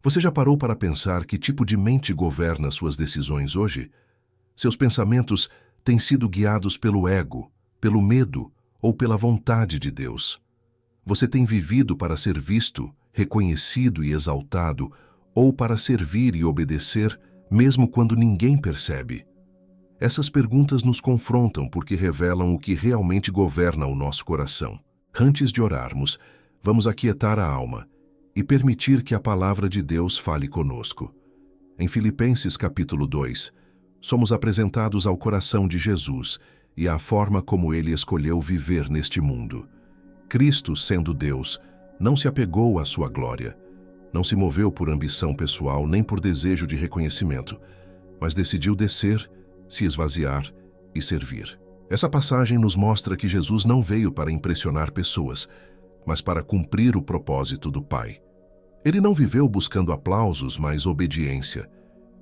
Você já parou para pensar que tipo de mente governa suas decisões hoje? Seus pensamentos têm sido guiados pelo ego, pelo medo ou pela vontade de Deus? Você tem vivido para ser visto, reconhecido e exaltado, ou para servir e obedecer, mesmo quando ninguém percebe? Essas perguntas nos confrontam porque revelam o que realmente governa o nosso coração. Antes de orarmos, vamos aquietar a alma e permitir que a palavra de Deus fale conosco. Em Filipenses capítulo 2, somos apresentados ao coração de Jesus e à forma como ele escolheu viver neste mundo. Cristo, sendo Deus, não se apegou à sua glória, não se moveu por ambição pessoal nem por desejo de reconhecimento, mas decidiu descer, se esvaziar e servir. Essa passagem nos mostra que Jesus não veio para impressionar pessoas, mas para cumprir o propósito do Pai. Ele não viveu buscando aplausos, mas obediência.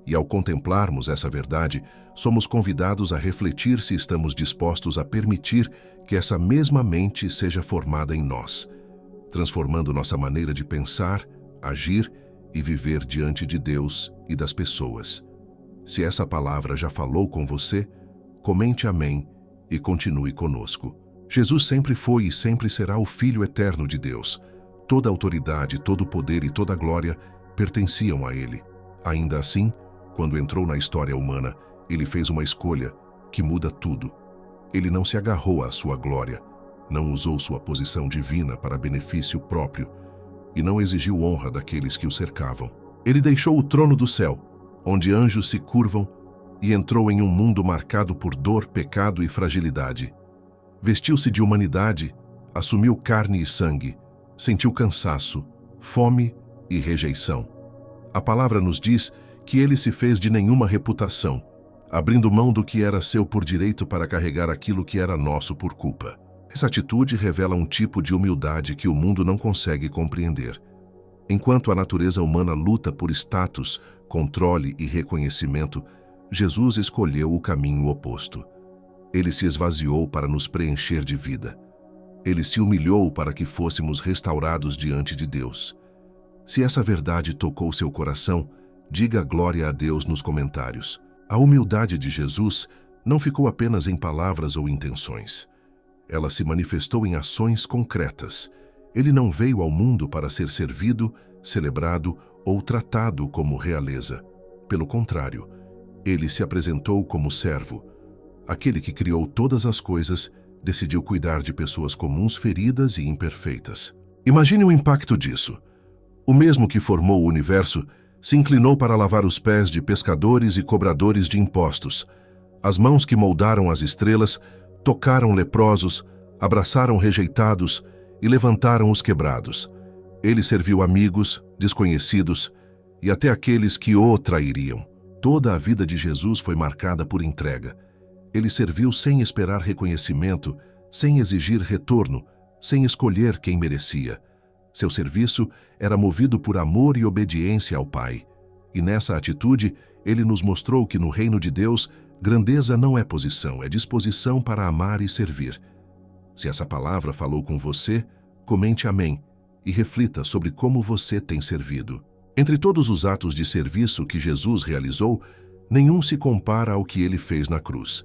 E ao contemplarmos essa verdade, somos convidados a refletir se estamos dispostos a permitir que essa mesma mente seja formada em nós, transformando nossa maneira de pensar, agir e viver diante de Deus e das pessoas. Se essa palavra já falou com você, comente amém e continue conosco. Jesus sempre foi e sempre será o Filho eterno de Deus. Toda autoridade, todo poder e toda glória pertenciam a Ele. Ainda assim, quando entrou na história humana, Ele fez uma escolha que muda tudo. Ele não se agarrou à sua glória, não usou sua posição divina para benefício próprio e não exigiu honra daqueles que o cercavam. Ele deixou o trono do céu, onde anjos se curvam, e entrou em um mundo marcado por dor, pecado e fragilidade. Vestiu-se de humanidade, assumiu carne e sangue, sentiu cansaço, fome e rejeição. A palavra nos diz que ele se fez de nenhuma reputação, abrindo mão do que era seu por direito para carregar aquilo que era nosso por culpa. Essa atitude revela um tipo de humildade que o mundo não consegue compreender. Enquanto a natureza humana luta por status, controle e reconhecimento, Jesus escolheu o caminho oposto. Ele se esvaziou para nos preencher de vida. Ele se humilhou para que fôssemos restaurados diante de Deus. Se essa verdade tocou seu coração, diga glória a Deus nos comentários. A humildade de Jesus não ficou apenas em palavras ou intenções. Ela se manifestou em ações concretas. Ele não veio ao mundo para ser servido, celebrado ou tratado como realeza. Pelo contrário, ele se apresentou como servo. Aquele que criou todas as coisas decidiu cuidar de pessoas comuns, feridas e imperfeitas. Imagine o impacto disso. O mesmo que formou o universo se inclinou para lavar os pés de pescadores e cobradores de impostos. As mãos que moldaram as estrelas tocaram leprosos, abraçaram rejeitados e levantaram os quebrados. Ele serviu amigos, desconhecidos e até aqueles que o trairiam. Toda a vida de Jesus foi marcada por entrega. Ele serviu sem esperar reconhecimento, sem exigir retorno, sem escolher quem merecia. Seu serviço era movido por amor e obediência ao Pai. E nessa atitude, ele nos mostrou que no reino de Deus, grandeza não é posição, é disposição para amar e servir. Se essa palavra falou com você, comente amém e reflita sobre como você tem servido. Entre todos os atos de serviço que Jesus realizou, nenhum se compara ao que ele fez na cruz.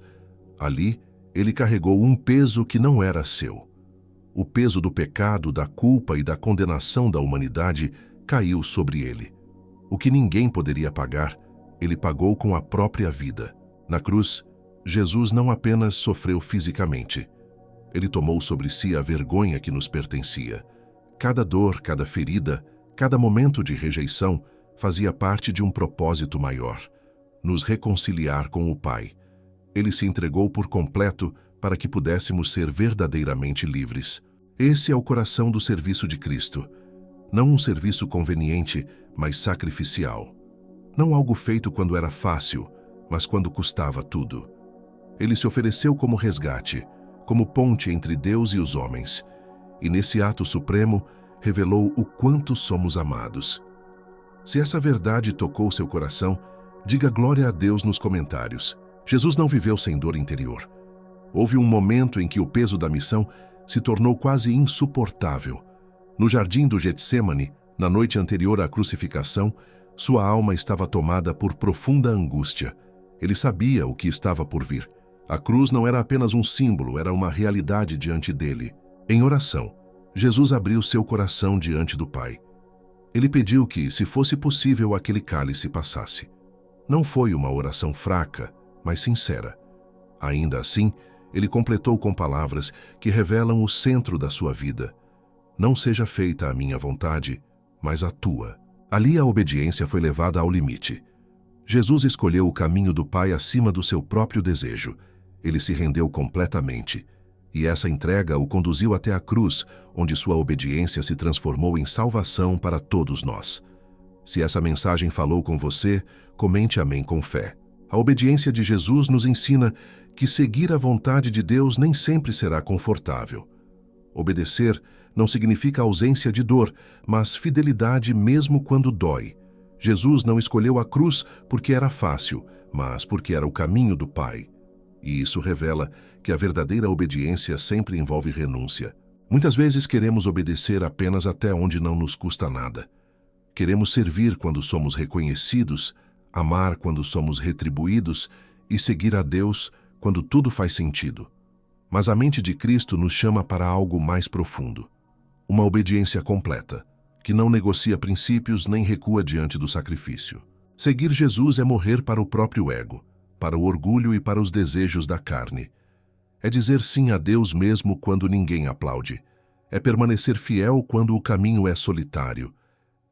Ali, ele carregou um peso que não era seu. O peso do pecado, da culpa e da condenação da humanidade caiu sobre ele. O que ninguém poderia pagar, ele pagou com a própria vida. Na cruz, Jesus não apenas sofreu fisicamente. Ele tomou sobre si a vergonha que nos pertencia. Cada dor, cada ferida, cada momento de rejeição fazia parte de um propósito maior: nos reconciliar com o Pai. Ele se entregou por completo para que pudéssemos ser verdadeiramente livres. Esse é o coração do serviço de Cristo. Não um serviço conveniente, mas sacrificial. Não algo feito quando era fácil, mas quando custava tudo. Ele se ofereceu como resgate, como ponte entre Deus e os homens. E nesse ato supremo, revelou o quanto somos amados. Se essa verdade tocou seu coração, diga glória a Deus nos comentários. Jesus não viveu sem dor interior. Houve um momento em que o peso da missão se tornou quase insuportável. No jardim do Getsêmani, Na noite anterior à crucificação, sua alma estava tomada por profunda angústia. Ele sabia o que estava por vir. A cruz não era apenas um símbolo, era uma realidade diante dele. Em oração, Jesus abriu seu coração diante do Pai. Ele pediu que, se fosse possível, aquele cálice passasse. Não foi uma oração fraca, mas sincera. Ainda assim, ele completou com palavras que revelam o centro da sua vida. Não seja feita a minha vontade, mas a tua. Ali a obediência foi levada ao limite. Jesus escolheu o caminho do Pai acima do seu próprio desejo. Ele se rendeu completamente. E essa entrega o conduziu até a cruz, onde sua obediência se transformou em salvação para todos nós. Se essa mensagem falou com você, comente amém com fé. A obediência de Jesus nos ensina que seguir a vontade de Deus nem sempre será confortável. Obedecer não significa ausência de dor, mas fidelidade mesmo quando dói. Jesus não escolheu a cruz porque era fácil, mas porque era o caminho do Pai. E isso revela que a verdadeira obediência sempre envolve renúncia. Muitas vezes queremos obedecer apenas até onde não nos custa nada. Queremos servir quando somos reconhecidos, amar quando somos retribuídos e seguir a Deus quando tudo faz sentido. Mas a mente de Cristo nos chama para algo mais profundo. Uma obediência completa, que não negocia princípios nem recua diante do sacrifício. Seguir Jesus é morrer para o próprio ego, para o orgulho e para os desejos da carne. É dizer sim a Deus mesmo quando ninguém aplaude. É permanecer fiel quando o caminho é solitário.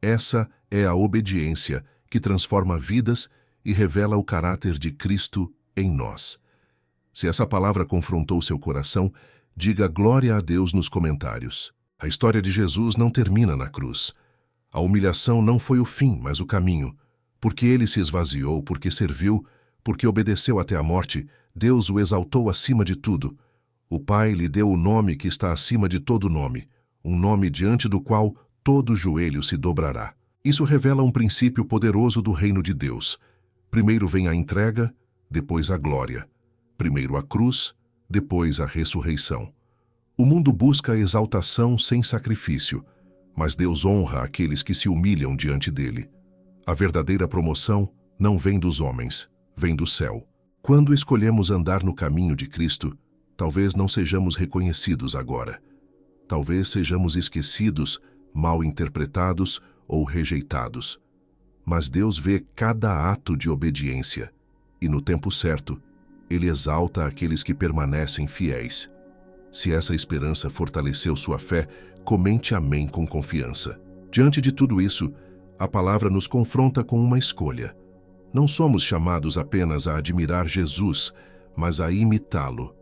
Essa é a obediência que transforma vidas e revela o caráter de Cristo em nós. Se essa palavra confrontou seu coração, diga glória a Deus nos comentários. A história de Jesus não termina na cruz. A humilhação não foi o fim, mas o caminho. Porque ele se esvaziou, porque serviu, porque obedeceu até a morte, Deus o exaltou acima de tudo. O Pai lhe deu o nome que está acima de todo nome, um nome diante do qual todo joelho se dobrará. Isso revela um princípio poderoso do reino de Deus. Primeiro vem a entrega, depois a glória. Primeiro a cruz, depois a ressurreição. O mundo busca a exaltação sem sacrifício, mas Deus honra aqueles que se humilham diante dele. A verdadeira promoção não vem dos homens, vem do céu. Quando escolhemos andar no caminho de Cristo, talvez não sejamos reconhecidos agora. Talvez sejamos esquecidos, mal interpretados ou rejeitados. Mas Deus vê cada ato de obediência, e no tempo certo, Ele exalta aqueles que permanecem fiéis. Se essa esperança fortaleceu sua fé, comente amém com confiança. Diante de tudo isso, a palavra nos confronta com uma escolha. Não somos chamados apenas a admirar Jesus, mas a imitá-lo.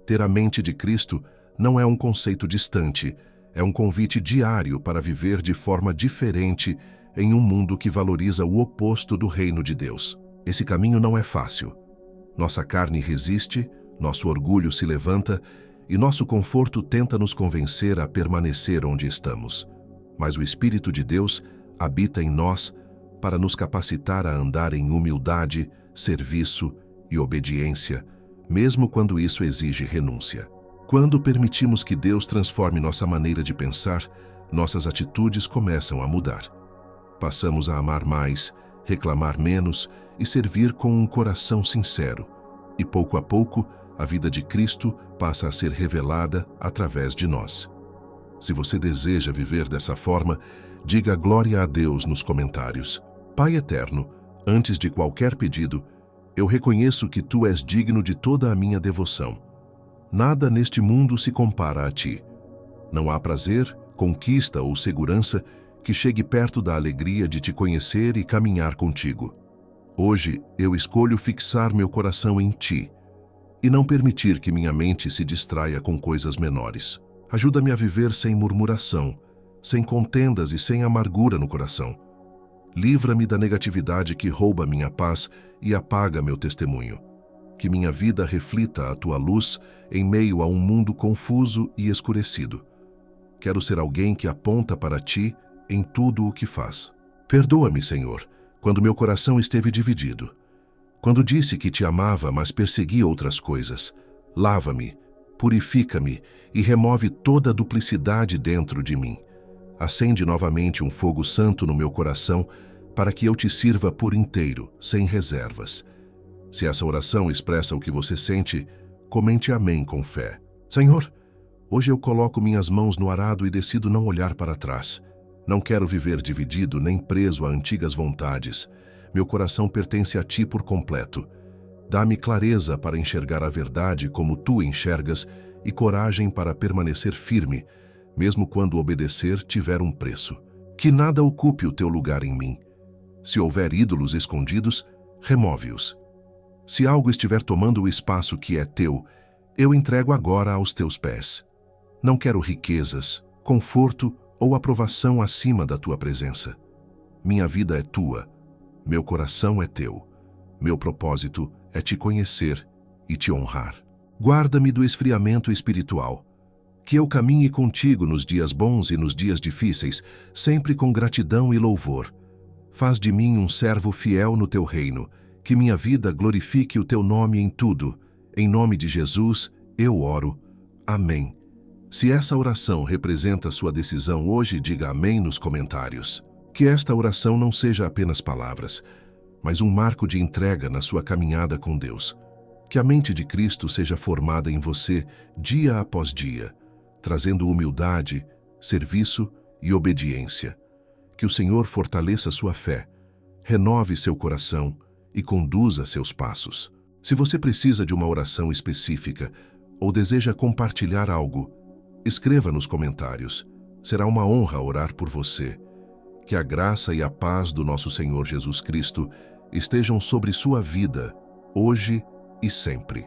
Ter a mente de Cristo não é um conceito distante, é um convite diário para viver de forma diferente em um mundo que valoriza o oposto do reino de Deus. Esse caminho não é fácil. Nossa carne resiste, nosso orgulho se levanta e nosso conforto tenta nos convencer a permanecer onde estamos. Mas o Espírito de Deus habita em nós para nos capacitar a andar em humildade, serviço e obediência, mesmo quando isso exige renúncia. Quando permitimos que Deus transforme nossa maneira de pensar, nossas atitudes começam a mudar. Passamos a amar mais, reclamar menos e servir com um coração sincero. E pouco a pouco, a vida de Cristo passa a ser revelada através de nós. Se você deseja viver dessa forma, diga glória a Deus nos comentários. Pai eterno, antes de qualquer pedido, eu reconheço que Tu és digno de toda a minha devoção. Nada neste mundo se compara a Ti. Não há prazer, conquista ou segurança que chegue perto da alegria de Te conhecer e caminhar contigo. Hoje eu escolho fixar meu coração em Ti e não permitir que minha mente se distraia com coisas menores. Ajuda-me a viver sem murmuração, sem contendas e sem amargura no coração. Livra-me da negatividade que rouba minha paz e apaga meu testemunho. Que minha vida reflita a Tua luz em meio a um mundo confuso e escurecido. Quero ser alguém que aponta para Ti em tudo o que faz. Perdoa-me, Senhor, quando meu coração esteve dividido. Quando disse que Te amava, mas persegui outras coisas. Lava-me, purifica-me e remove toda a duplicidade dentro de mim. Acende novamente um fogo santo no meu coração para que eu te sirva por inteiro, sem reservas. Se essa oração expressa o que você sente, comente amém com fé. Senhor, hoje eu coloco minhas mãos no arado e decido não olhar para trás. Não quero viver dividido nem preso a antigas vontades. Meu coração pertence a ti por completo. Dá-me clareza para enxergar a verdade como tu enxergas e coragem para permanecer firme, mesmo quando obedecer tiver um preço. Que nada ocupe o teu lugar em mim. Se houver ídolos escondidos, remove-os. Se algo estiver tomando o espaço que é teu, eu entrego agora aos teus pés. Não quero riquezas, conforto ou aprovação acima da tua presença. Minha vida é tua, meu coração é teu. Meu propósito é te conhecer e te honrar. Guarda-me do esfriamento espiritual. Que eu caminhe contigo nos dias bons e nos dias difíceis, sempre com gratidão e louvor. Faz de mim um servo fiel no teu reino, que minha vida glorifique o teu nome em tudo. Em nome de Jesus, eu oro. Amém. Se essa oração representa sua decisão hoje, diga amém nos comentários. Que esta oração não seja apenas palavras, mas um marco de entrega na sua caminhada com Deus. Que a mente de Cristo seja formada em você dia após dia, trazendo humildade, serviço e obediência. Que o Senhor fortaleça sua fé, renove seu coração e conduza seus passos. Se você precisa de uma oração específica ou deseja compartilhar algo, escreva nos comentários. Será uma honra orar por você. Que a graça e a paz do nosso Senhor Jesus Cristo estejam sobre sua vida, hoje e sempre.